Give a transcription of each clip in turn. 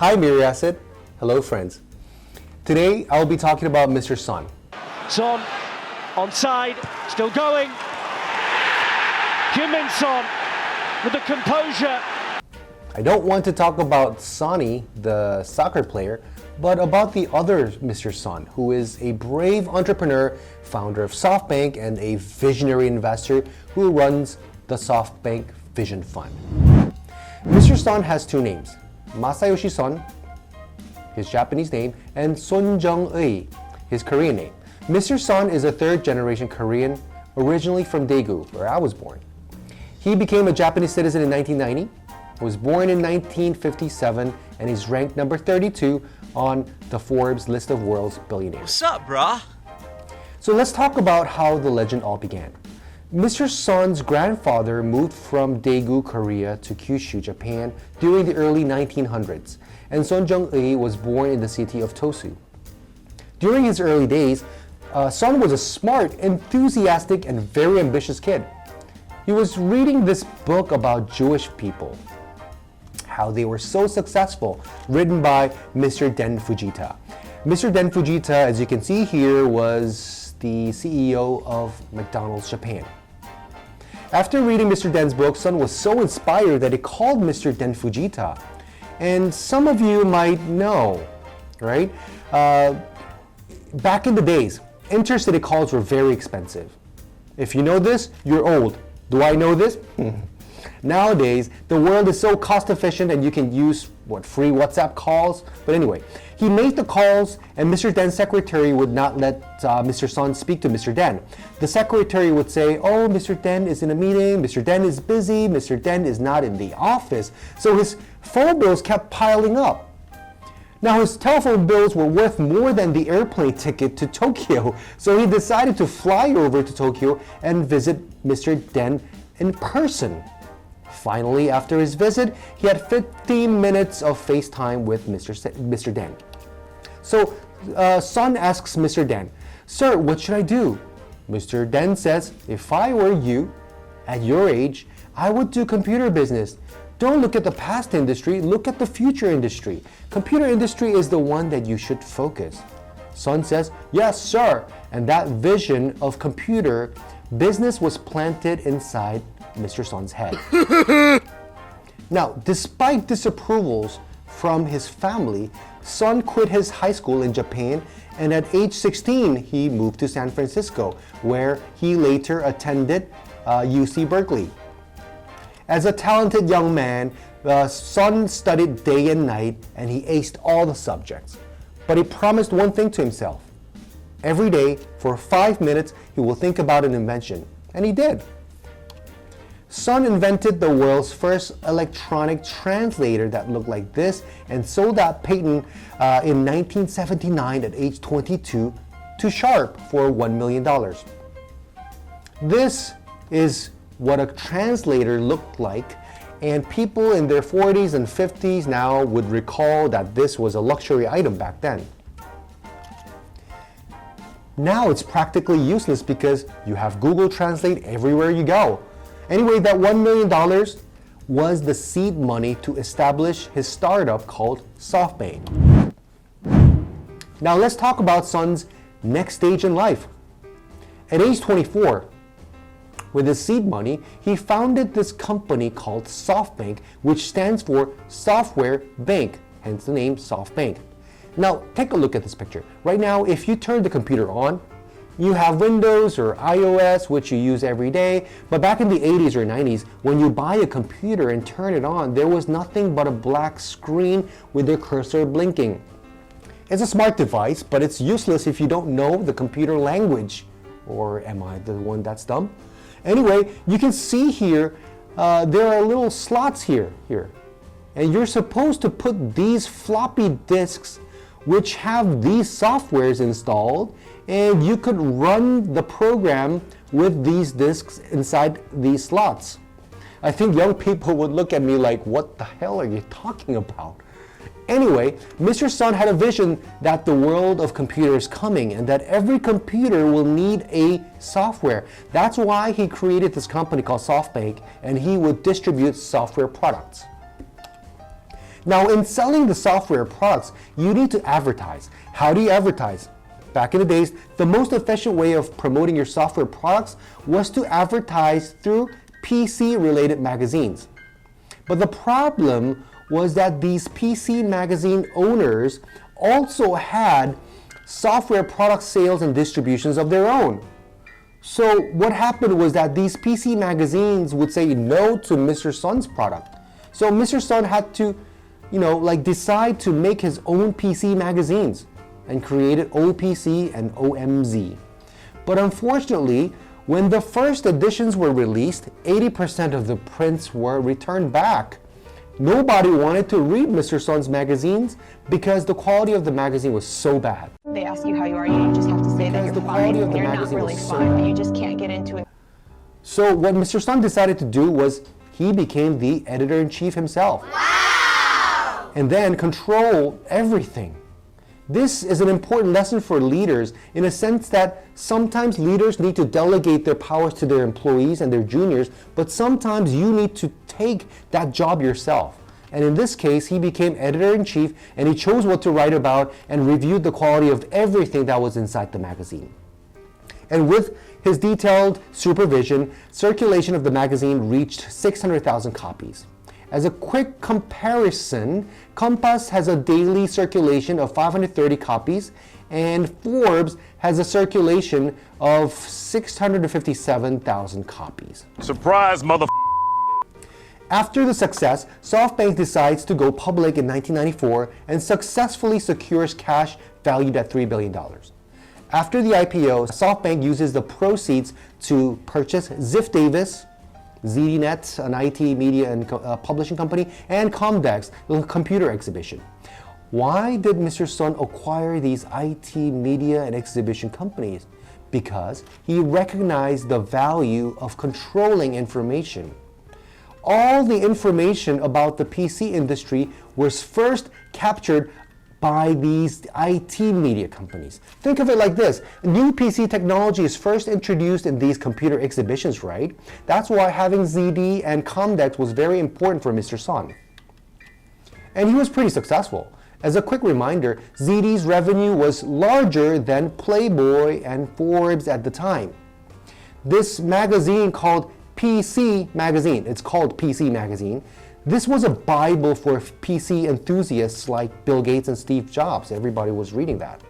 Hi Mirae. Hello friends. Today I'll be talking about Mr. Son. Son, onside, still going. Kim Son with the composure. I don't want to talk about Sonny, the soccer player, but about the other Mr. Son, who is a brave entrepreneur, founder of Softbank, and a visionary investor who runs the Softbank Vision Fund. Mr. Son has two names, Masayoshi Son, his Japanese name, and Jung Eui, his Korean name. Mr. Son is a third-generation Korean, originally from Daegu, where I was born. He became a Japanese citizen in 1990, was born in 1957, and he's ranked number 32 on the Forbes list of world's billionaires. What's up, brah? So let's talk about how the legend all began. Mr. Son's grandfather moved from Daegu, Korea to Kyushu, Japan during the early 1900s, and Son Jung Eui was born in the city of Tosu. During his early days, Son was a smart, enthusiastic, and very ambitious kid. He was reading this book about Jewish people, how they were so successful, written by Mr. Den Fujita. Mr. Den Fujita, as you can see here, was the CEO of McDonald's Japan. After reading Mr. Den's book, Son was so inspired that he called Mr. Den Fujita. And some of you might know, right? Back in the days, intercity calls were very expensive. If you know this, you're old. Do I know this? Nowadays, the world is so cost efficient and you can use free WhatsApp calls. But anyway, he made the calls and Mr. Den's secretary would not let Mr. Son speak to Mr. Den. The secretary would say, oh, Mr. Den is in a meeting, Mr. Den is busy, Mr. Den is not in the office. So his phone bills kept piling up. Now his telephone bills were worth more than the airplane ticket to Tokyo, so he decided to fly over to Tokyo and visit Mr. Den in person. Finally, after his visit, he had 15 minutes of FaceTime with Mr. Den. So Son asks Mr. Den, "Sir, what should I do?" Mr. Den says, "If I were you, at your age, I would do computer business. Don't look at the past industry, look at the future industry. Computer industry is the one that you should focus." Son says, "Yes, sir." And that vision of computer business was planted inside Mr. Son's head. Now, despite disapprovals from his family, Son quit his high school in Japan, and at age 16, he moved to San Francisco, where he later attended UC Berkeley. As a talented young man, Son studied day and night, and he aced all the subjects. But he promised one thing to himself. Every day, for 5 minutes, he will think about an invention. And he did. Son invented the world's first electronic translator that looked like this and sold that patent in 1979 at age 22 to Sharp for $1 million. This is what a translator looked like, and people in their 40s and 50s now would recall that this was a luxury item back then. Now it's practically useless because you have Google Translate everywhere you go. Anyway, that $1 million was the seed money to establish his startup called Softbank. Now let's talk about Son's next stage in life. At age 24, with his seed money, he founded this company called Softbank, which stands for Software Bank, hence the name Softbank. Now, take a look at this picture. Right now, if you turn the computer on, you have Windows or iOS, which you use every day. But back in the 80s or 90s, when you buy a computer and turn it on, there was nothing but a black screen with the cursor blinking. It's a smart device, but it's useless if you don't know the computer language. Or am I the one that's dumb? Anyway, you can see here, there are little slots here. And you're supposed to put these floppy disks which have these softwares installed, and you could run the program with these disks inside these slots. I think young people would look at me like, what the hell are you talking about? Anyway, Mr. Son had a vision that the world of computers is coming and that every computer will need a software. That's why he created this company called Softbank, and he would distribute software products. Now, in selling the software products, you need to advertise. How do you advertise? Back in the days, the most efficient way of promoting your software products was to advertise through PC-related magazines. But the problem was that these PC magazine owners also had software product sales and distributions of their own. So what happened was that these PC magazines would say no to Mr. Sun's product. So Mr. Sun had to, decide to make his own PC magazines and created OPC and OMZ. But unfortunately, when the first editions were released, 80% of the prints were returned back. Nobody wanted to read Mr. Sun's magazines because the quality of the magazine was so bad. They ask you how you are, you just have to say that you're fine. You're not really fine, but you just can't get into it. So what Mr. Sun decided to do was he became the editor-in-chief himself. Wow! And then control everything. This is an important lesson for leaders in a sense that sometimes leaders need to delegate their powers to their employees and their juniors, but sometimes you need to take that job yourself. And in this case, he became editor-in-chief and he chose what to write about and reviewed the quality of everything that was inside the magazine. And with his detailed supervision, circulation of the magazine reached 600,000 copies. As a quick comparison, Compass has a daily circulation of 530 copies, and Forbes has a circulation of 657,000 copies. Surprise, mother. After the success, Softbank decides to go public in 1994 and successfully secures cash valued at $3 billion. After the IPO, Softbank uses the proceeds to purchase Ziff Davis, ZDNet, an IT media and publishing company, and Comdex, the computer exhibition. Why did Mr. Sun acquire these IT media and exhibition companies? Because he recognized the value of controlling information. All the information about the PC industry was first captured by these IT media companies. Think of it like this. New PC technology is first introduced in these computer exhibitions, right? That's why having ZD and Comdex was very important for Mr. Sun. And he was pretty successful. As a quick reminder, ZD's revenue was larger than Playboy and Forbes at the time. This magazine called PC Magazine, it's called PC Magazine. This was a Bible for PC enthusiasts like Bill Gates and Steve Jobs. Everybody was reading that.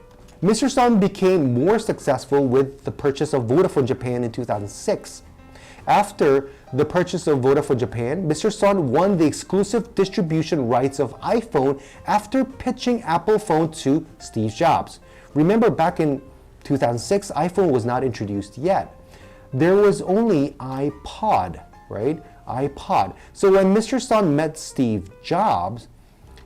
Mr. Sun became more successful with the purchase of Vodafone Japan in 2006. After the purchase of Vodafone Japan, Mr. Sun won the exclusive distribution rights of iPhone after pitching Apple phone to Steve Jobs. Remember, back in 2006, iPhone was not introduced yet. There was only iPod, right? iPod. So when Mr. Sun met Steve Jobs,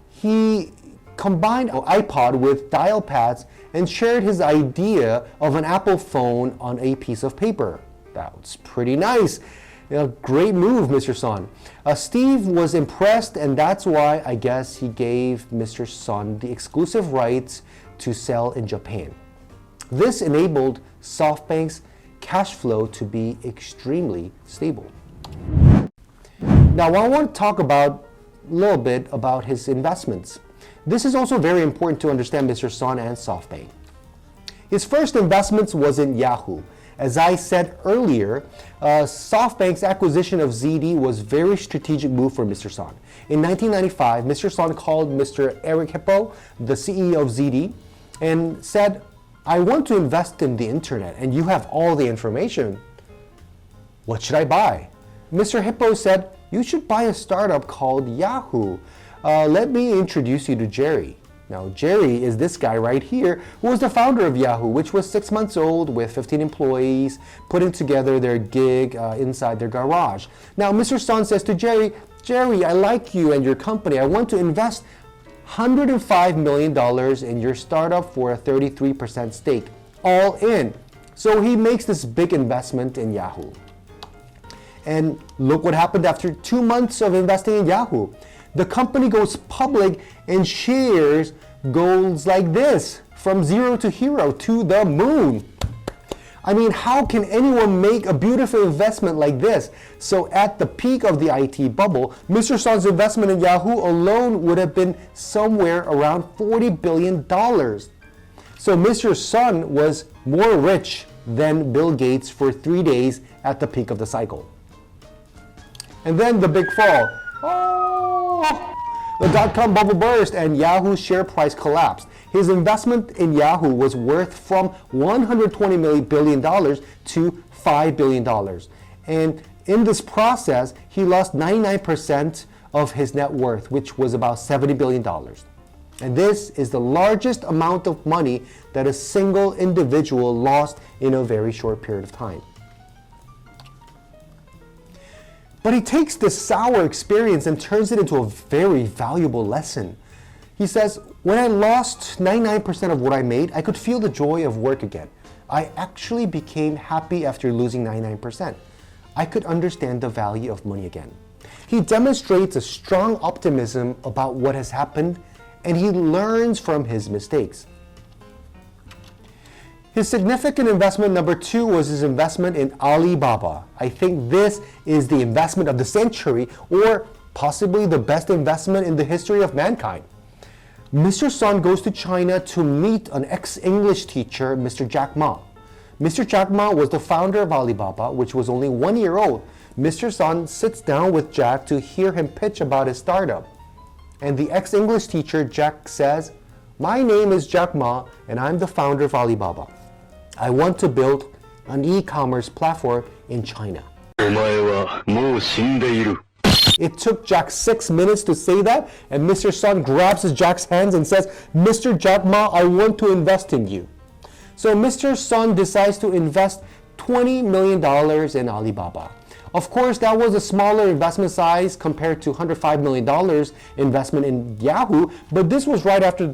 he combined iPod with dial pads and shared his idea of an Apple phone on a piece of paper. That was pretty nice. Great move, Mr. Sun. Steve was impressed, and that's why I guess he gave Mr. Sun the exclusive rights to sell in Japan. This enabled SoftBank's cash flow to be extremely stable. Now, I want to talk a little bit about his investments. This is also very important to understand Mr. Sun and SoftBank. His first investments was in Yahoo. As I said earlier, SoftBank's acquisition of ZD was a very strategic move for Mr. Sun. In 1995, Mr. Sun called Mr. Eric Hippo, the CEO of ZD, and said, I want to invest in the internet and you have all the information. What should I buy? Mr. Hippo said, you should buy a startup called Yahoo. Let me introduce you to Jerry. Now, Jerry is this guy right here who was the founder of Yahoo, which was 6 months old with 15 employees, putting together their gig inside their garage. Now, Mr. Sun says to Jerry, Jerry, I like you and your company. I want to invest $105 million in your startup for a 33% stake, all in. So he makes this big investment in Yahoo. And look what happened after 2 months of investing in Yahoo. The company goes public and shares goes like this, from zero to hero to the moon. I mean, how can anyone make a beautiful investment like this? So at the peak of the IT bubble, Mr. Son's investment in Yahoo alone would have been somewhere around $40 billion. So Mr. Son was more rich than Bill Gates for 3 days at the peak of the cycle. And then the big fall. Oh! The dot-com bubble burst and Yahoo's share price collapsed. His investment in Yahoo was worth from $120 billion to $5 billion. And in this process, he lost 99% of his net worth, which was about $70 billion. And this is the largest amount of money that a single individual lost in a very short period of time. But he takes this sour experience and turns it into a very valuable lesson. He says, when I lost 99% of what I made, I could feel the joy of work again. I actually became happy after losing 99%. I could understand the value of money again. He demonstrates a strong optimism about what has happened, and he learns from his mistakes. His significant investment number 2 was his investment in Alibaba. I think this is the investment of the century, or possibly the best investment in the history of mankind. Mr. Son goes to China to meet an ex-English teacher, Mr. Jack Ma. Mr. Jack Ma was the founder of Alibaba, which was only 1 year old. Mr. Son sits down with Jack to hear him pitch about his startup. And the ex-English teacher, Jack, says, "My name is Jack Ma, and I'm the founder of Alibaba. I want to build an e-commerce platform in China." It took Jack 6 minutes to say that, and Mr. Son grabs Jack's hands and says, "Mr. Jack Ma, I want to invest in you." So Mr. Son decides to invest $20 million in Alibaba. Of course, that was a smaller investment size compared to $105 million investment in Yahoo, but this was right after the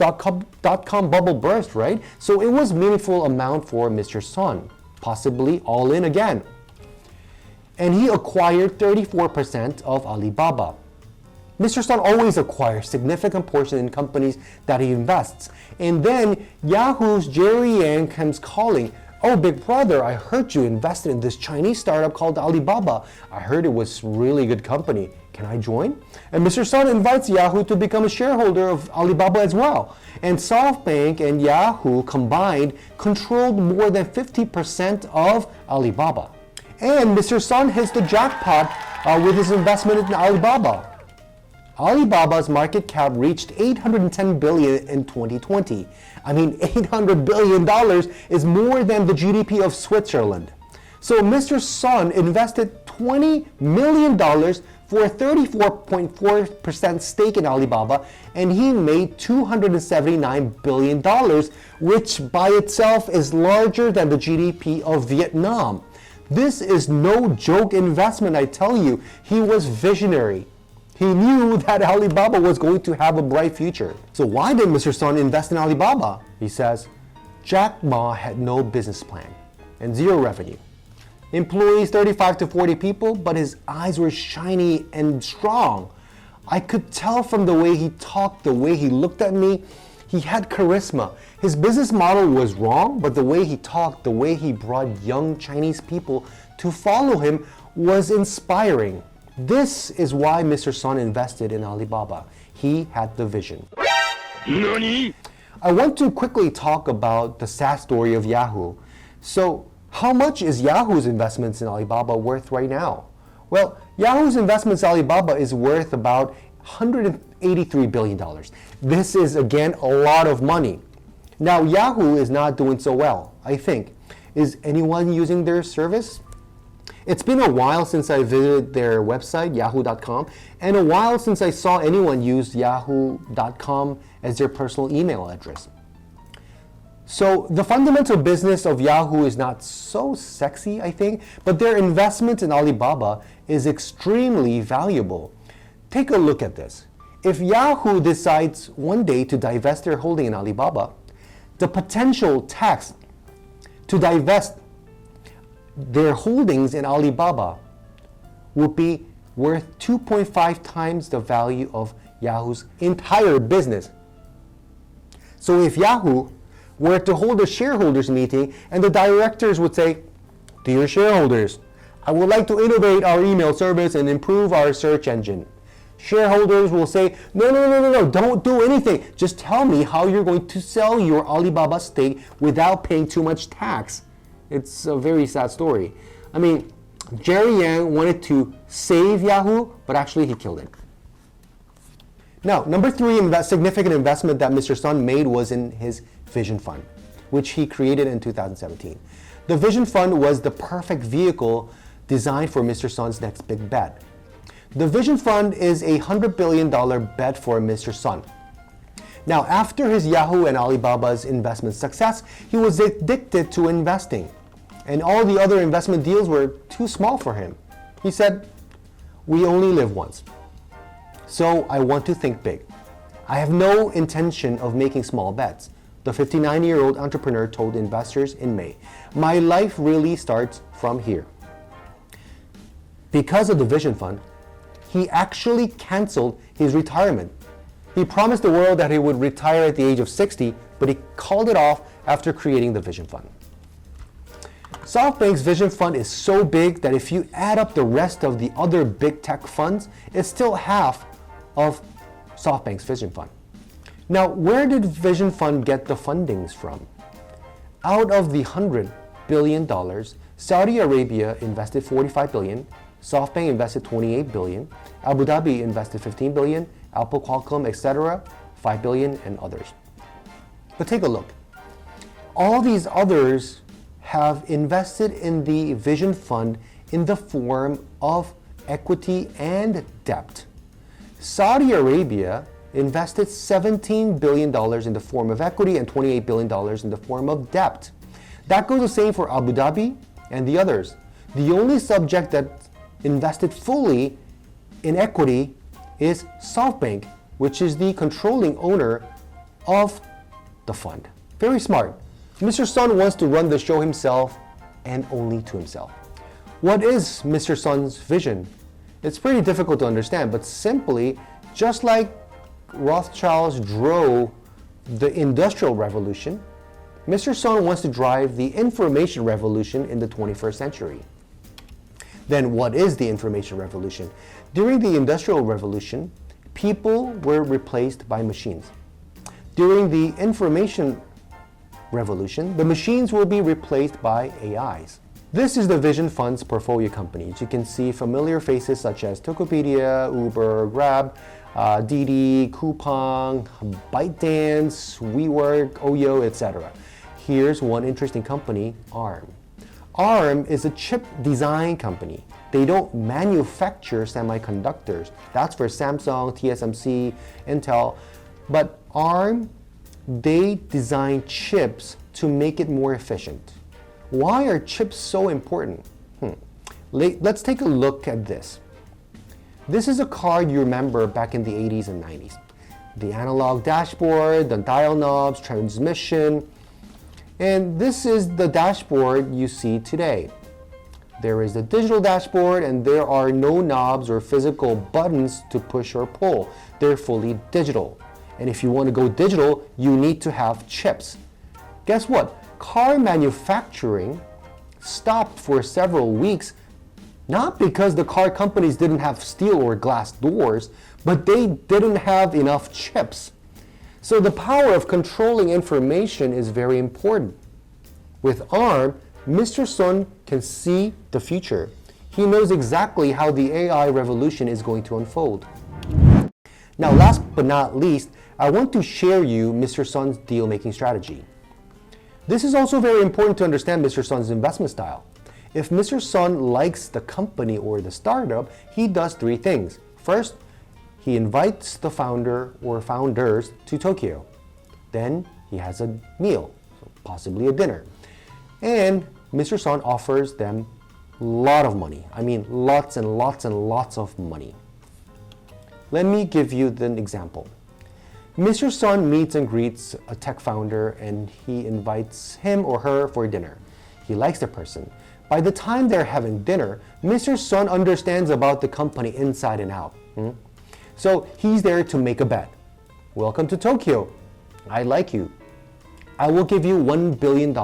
dot-com bubble burst, right? So it was a meaningful amount for Mr. Son, possibly all in again. And he acquired 34% of Alibaba. Mr. Son always acquires significant portion in companies that he invests. And then Yahoo's Jerry Yang comes calling, "Oh, big brother, I heard you invested in this Chinese startup called Alibaba. I heard it was a really good company. Can I join?" And Mr. Son invites Yahoo to become a shareholder of Alibaba as well. And Softbank and Yahoo combined controlled more than 50% of Alibaba. And Mr. Son hits the jackpot with his investment in Alibaba. Alibaba's market cap reached $810 billion in 2020. I mean, $800 billion is more than the GDP of Switzerland. So Mr. Son invested $20 million for a 34.4% stake in Alibaba, and he made $279 billion, which by itself is larger than the GDP of Vietnam. This is no joke investment, I tell you. He was visionary. He knew that Alibaba was going to have a bright future. So why did Mr. Son invest in Alibaba? He says, Jack Ma had no business plan and zero revenue. Employees 35 to 40 people, but his eyes were shiny and strong. I could tell from the way he talked, the way he looked at me, he had charisma. His business model was wrong, but the way he talked, the way he brought young Chinese people to follow him was inspiring. This is why Mr. Son invested in Alibaba. He had the vision. NANI? I want to quickly talk about the sad story of Yahoo. So, how much is Yahoo's investments in Alibaba worth right now? Well, Yahoo's investments in Alibaba is worth about $183 billion. This is, again, a lot of money. Now, Yahoo is not doing so well, I think. Is anyone using their service? It's been a while since I visited their website, yahoo.com, and a while since I saw anyone use yahoo.com as their personal email address. So the fundamental business of Yahoo is not so sexy, I think, but their investment in Alibaba is extremely valuable. Take a look at this. If Yahoo decides one day to divest their holding in Alibaba, the potential tax to divest their holdings in Alibaba would be worth 2.5 times the value of Yahoo's entire business. So if Yahoo were to hold a shareholders meeting and the directors would say, "Dear shareholders, I would like to innovate our email service and improve our search engine." Shareholders will say, no, don't do anything. Just tell me how you're going to sell your Alibaba stake without paying too much tax. It's a very sad story. I mean, Jerry Yang wanted to save Yahoo, but actually he killed it. Now, number three significant investment that Mr. Sun made was in his Vision Fund, which he created in 2017. The Vision Fund was the perfect vehicle designed for Mr. Sun's next big bet. The Vision Fund is a $100 billion bet for Mr. Sun. Now, after his Yahoo and Alibaba's investment success, he was addicted to investing, and all the other investment deals were too small for him. He said, "We only live once, so I want to think big. I have no intention of making small bets," the 59-year-old entrepreneur told investors in May. "My life really starts from here." Because of the Vision Fund, he actually canceled his retirement. He promised the world that he would retire at the age of 60, but he called it off after creating the Vision Fund. Softbank's Vision Fund is so big that if you add up the rest of the other big tech funds, it's still half of Softbank's Vision Fund. Now, where did Vision Fund get the fundings from? Out of the $100 billion, Saudi Arabia invested $45 billion, SoftBank invested $28 billion, Abu Dhabi invested $15 billion, Apple, Qualcomm, etc., $5 billion, and others. But take a look. All these others have invested in the Vision Fund in the form of equity and debt. Saudi Arabia invested $17 billion in the form of equity and $28 billion in the form of debt. That goes the same for Abu Dhabi and the others. The only subject that invested fully in equity is SoftBank, which is the controlling owner of the fund. Very smart. Mr. Sun wants to run the show himself and only to himself. What is Mr. Sun's vision? It's pretty difficult to understand, but simply, just like Rothschilds drove the Industrial Revolution, Mr. Sun wants to drive the information revolution in the 21st century. Then what is the information revolution? During the Industrial Revolution, people were replaced by machines. During the information revolution, the machines will be replaced by AIs. This is the Vision Fund's portfolio companies. You can see familiar faces such as Tokopedia, Uber, Grab, Didi, Coupang, ByteDance, WeWork, Oyo, etc. Here's one interesting company, ARM. ARM is a chip design company. They don't manufacture semiconductors. That's for Samsung, TSMC, Intel. But ARM, they design chips to make it more efficient. Why are chips so important? Let's take a look at this. This is a car you remember back in the 80s and 90s. The analog dashboard, the dial knobs, transmission, and this is the dashboard you see today. There is the digital dashboard and there are no knobs or physical buttons to push or pull. They're fully digital. And if you want to go digital, you need to have chips. Guess what? Car manufacturing stopped for several weeks, not because the car companies didn't have steel or glass doors, but they didn't have enough chips. So the power of controlling information is very important. With ARM, Mr. Sun can see the future. He knows exactly how the AI revolution is going to unfold. Now, last but not least, I want to share you Mr. Sun's deal-making strategy. This is also very important to understand Mr. Sun's investment style. If Mr. Sun likes the company or the startup, he does three things. First, he invites the founder or founders to Tokyo. Then he has a meal, possibly a dinner. And Mr. Sun offers them a lot of money. I mean, lots and lots and lots of money. Let me give you an example. Mr. Sun meets and greets a tech founder and he invites him or her for dinner. He likes the person. By the time they're having dinner, Mr. Sun understands about the company inside and out. So he's there to make a bet. Welcome to Tokyo. I like you. I will give you $1 billion.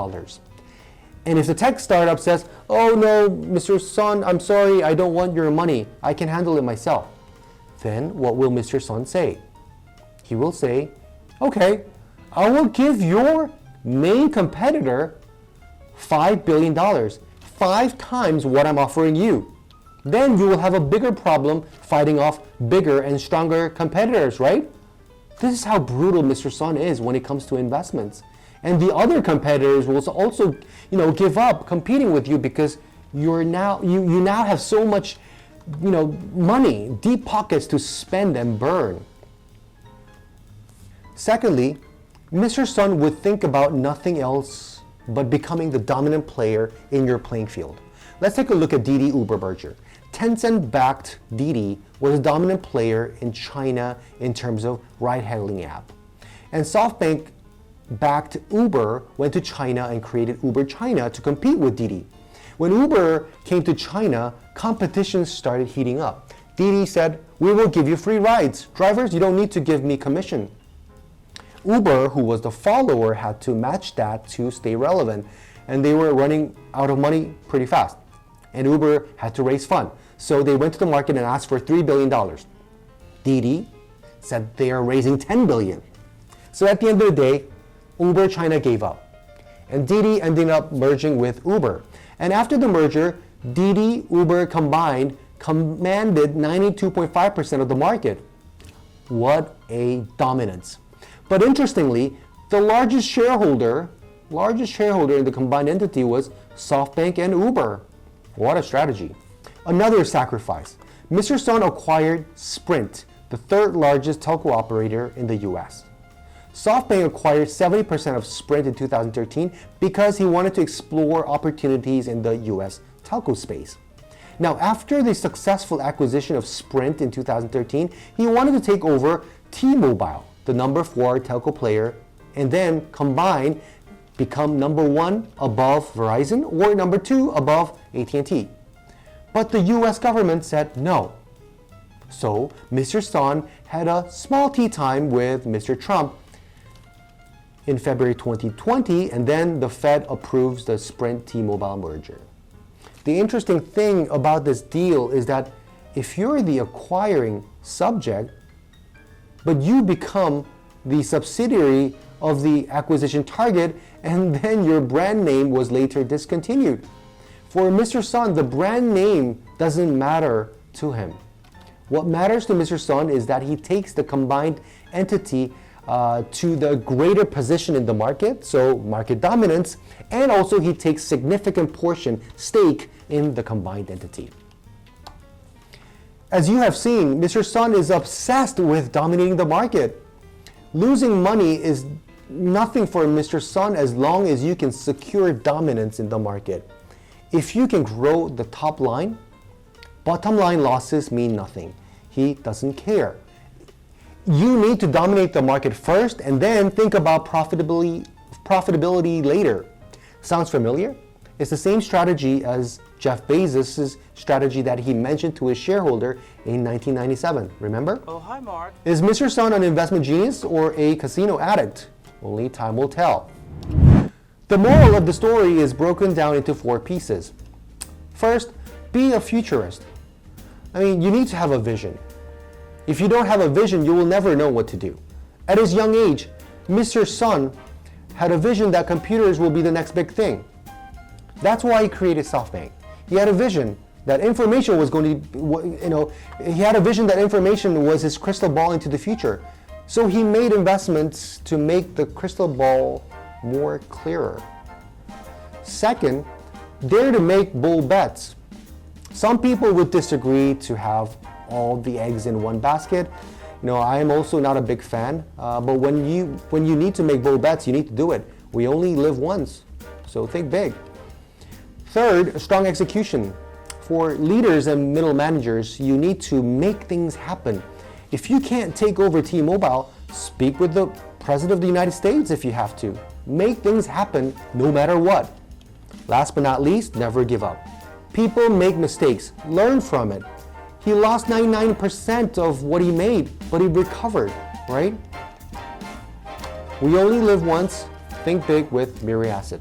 And if the tech startup says, oh no, Mr. Son, I'm sorry, I don't want your money, I can handle it myself, then what will Mr. Son say? He will say, okay, I will give your main competitor $5 billion, 5 times what I'm offering you. Then you will have a bigger problem fighting off bigger and stronger competitors, right? This is how brutal Mr. Son is when it comes to investments. And the other competitors will also, give up competing with you because you now have so much, money, deep pockets to spend and burn. Secondly, Mr. Son would think about nothing else but becoming the dominant player in your playing field. Let's take a look at Didi Uber merger. Tencent-backed Didi was a dominant player in China in terms of ride-hailing app. And Softbank backed Uber went to China and created Uber China to compete with Didi. When Uber came to China, competition started heating up. Didi said, we will give you free rides. Drivers, you don't need to give me commission. Uber, who was the follower, had to match that to stay relevant, and they were running out of money pretty fast. And Uber had to raise funds. So they went to the market and asked for $3 billion. Didi said they are raising $10 billion. So at the end of the day, Uber China gave up. And Didi ended up merging with Uber. And after the merger, Didi, Uber combined commanded 92.5% of the market. What a dominance. But interestingly, the largest shareholder in the combined entity was SoftBank and Uber. What a strategy. Another sacrifice. Mr. Son acquired Sprint, the third largest telco operator in the US. SoftBank acquired 70% of Sprint in 2013 because he wanted to explore opportunities in the US telco space. Now, after the successful acquisition of Sprint in 2013, he wanted to take over T-Mobile, the number 4 telco player, and then combine, become number 1 above Verizon or number 2 above AT&T. But the US government said no. So Mr. Son had a small tea time with Mr. Trump in February 2020, and then the Fed approves the Sprint T-Mobile merger. The interesting thing about this deal is that if you're the acquiring subject, but you become the subsidiary of the acquisition target, and then your brand name was later discontinued. For Mr. Son, the brand name doesn't matter to him. What matters to Mr. Son is that he takes the combined entity to the greater position in the market, so market dominance, and also he takes significant stake in the combined entity. As you have seen, Mr. Son is obsessed with dominating the market. Losing money is nothing for Mr. Son as long as you can secure dominance in the market. If you can grow the top line, bottom line losses mean nothing. He doesn't care. You need to dominate the market first and then think about profitability later. Sounds familiar? It's the same strategy as Jeff Bezos' strategy that he mentioned to his shareholder in 1997. Remember? Oh, hi, Mark. Is Mr. Son an investment genius or a casino addict? Only time will tell. The moral of the story is broken down into 4 pieces. First, be a futurist. You need to have a vision. If you don't have a vision, you will never know what to do. At his young age, Mr. Son had a vision that computers will be the next big thing. That's why he created SoftBank. He had a vision that information was going to, he had a vision that information was his crystal ball into the future. So he made investments to make the crystal ball more clearer. Second, dare to make bold bets. Some people would disagree to have all the eggs in one basket. I am also not a big fan, but when you need to make bold bets, you need to do it. We only live once, so think big. Third, strong execution. For leaders and middle managers, you need to make things happen. If you can't take over T-Mobile, speak with the President of the United States if you have to. Make things happen no matter what. Last but not least, never give up. People make mistakes. Learn from it. He lost 99% of what he made, but he recovered, right? We only live once. Think big with Mirae Asset.